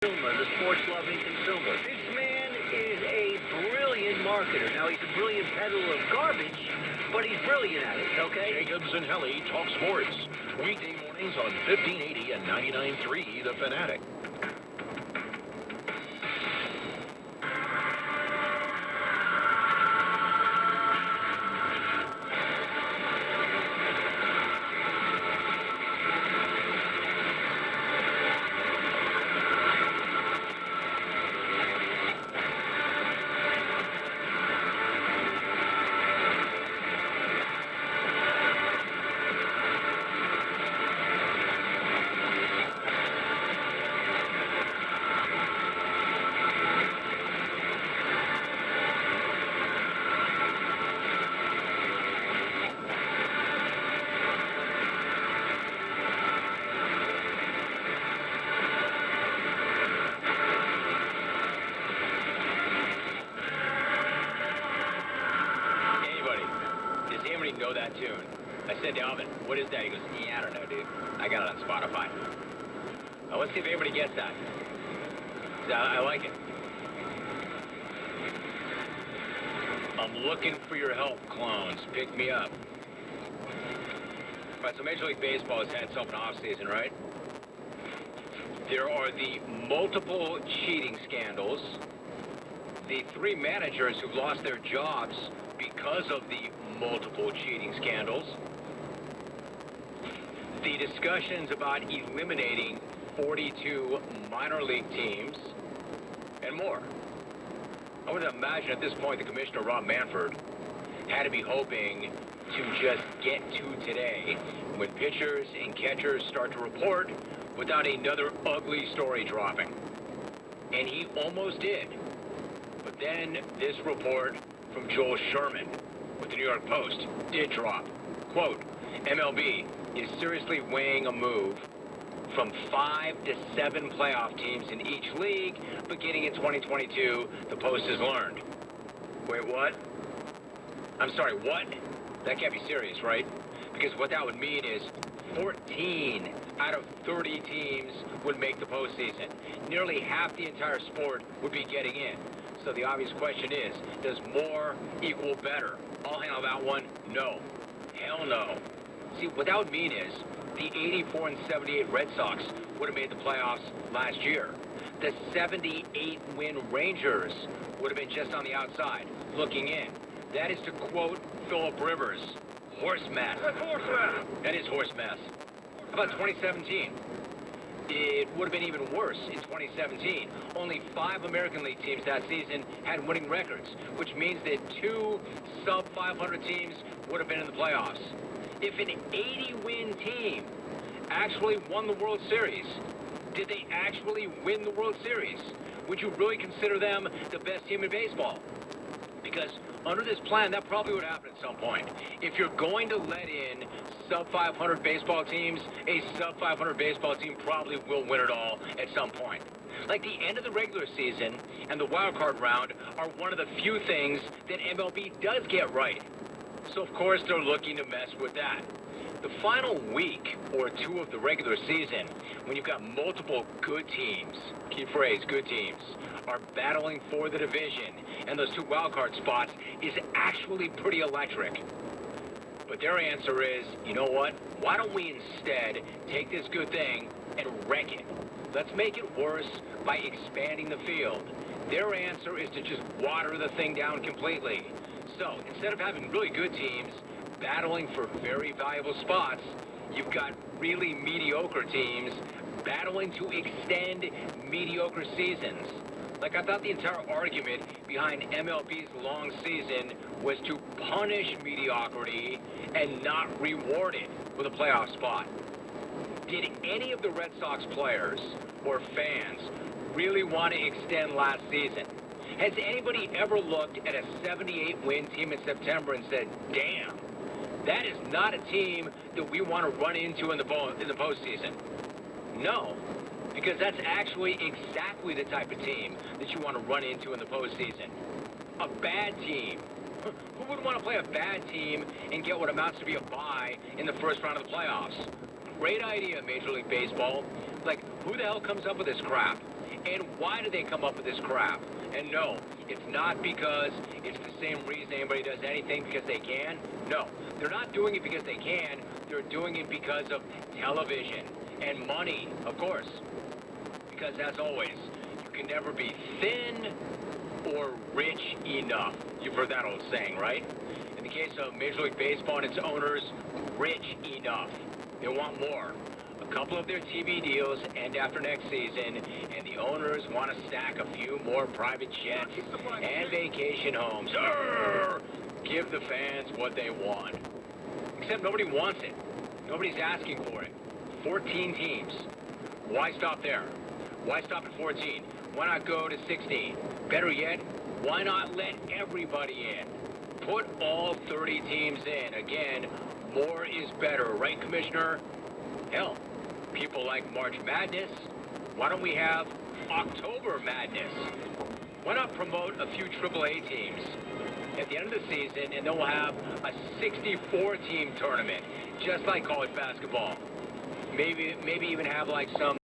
consumer, the sports-loving consumer. This man is a brilliant marketer. Now, he's a brilliant peddler of garbage, but he's brilliant at it, okay? Jacobs and Helly talk sports. Weekday mornings on 1580 and 99.3 The Fanatic. Know that tune. I said to Alvin, what is that? He goes, yeah, I don't know, dude. I got it on Spotify. Now, let's see if anybody gets that. I like it. I'm looking for your help, clones. Pick me up. All right, so Major League Baseball has had itself an off-season, right? There are the multiple cheating scandals, the 3 managers who've lost their jobs because of the multiple cheating scandals, the discussions about eliminating 42 minor league teams, and more. I would imagine at this point the Commissioner, Rob Manfred, had to be hoping to just get to today when pitchers and catchers start to report without another ugly story dropping. And he almost did. But then this report from Joel Sherman with the New York Post did drop. Quote, MLB is seriously weighing a move from 5 to 7 playoff teams in each league beginning in 2022, the Post has learned. Wait, what? I'm sorry, what? That can't be serious, right? Because what that would mean is 14 out of 30 teams would make the postseason. Nearly half the entire sport would be getting in. So the obvious question is, does more equal better? I'll handle that one. No. Hell no. See, what that would mean is the 84 and 78 Red Sox would have made the playoffs last year. The 78-win Rangers would have been just on the outside, looking in. That is to quote Philip Rivers, horse mess. That's horse mess. That is horse mess. How about 2017? It would have been even worse in 2017. Only 5 American League teams that season had winning records, which means that 2 sub-500 teams would have been in the playoffs. If an 80-win team actually won the World Series, did they actually win the World Series? Would you really consider them the best team in baseball? Because under this plan, that probably would happen at some point. If you're going to let in sub-500 baseball teams, a sub-500 baseball team probably will win it all at some point. Like the end of the regular season and the wild card round are one of the few things that MLB does get right. So, of course, they're looking to mess with that. The final week or 2 of the regular season, when you've got multiple good teams, key phrase, good teams, are battling for the division, and those 2 wildcard spots is actually pretty electric. But their answer is, you know what? Why don't we instead take this good thing and wreck it? Let's make it worse by expanding the field. Their answer is to just water the thing down completely. So, instead of having really good teams battling for very valuable spots, you've got really mediocre teams battling to extend mediocre seasons. Like, I thought the entire argument behind MLB's long season was to punish mediocrity and not reward it with a playoff spot. Did any of the Red Sox players or fans really want to extend last season? Has anybody ever looked at a 78-win team in September and said, damn, that is not a team that we want to run into in the postseason? No. Because that's actually exactly the type of team that you want to run into in the postseason. A bad team. Who would want to play a bad team and get what amounts to be a bye in the first round of the playoffs? Great idea, Major League Baseball. Like, who the hell comes up with this crap? And Why do they come up with this crap? And no, it's not because it's the same reason anybody does anything because they can. No, they're not doing it because they can. They're doing it because of television and money, of course. Because as always, you can never be thin or rich enough. You've heard that old saying, right? In the case of Major League Baseball and its owners, rich enough. They want more. A couple of their TV deals end after next season, and the owners want to stack a few more private jets and vacation homes. Urgh! Give the fans what they want. Except nobody wants it. Nobody's asking for it. 14 teams. Why stop there? Why stop at 14? Why not go to 16? Better yet, why not let everybody in? Put all 30 teams in. Again, more is better, right, Commissioner? Hell, people like March Madness. Why don't we have October Madness? Why not promote a few AAA teams at the end of the season, and then we'll have a 64-team tournament, just like college basketball. Maybe even have like some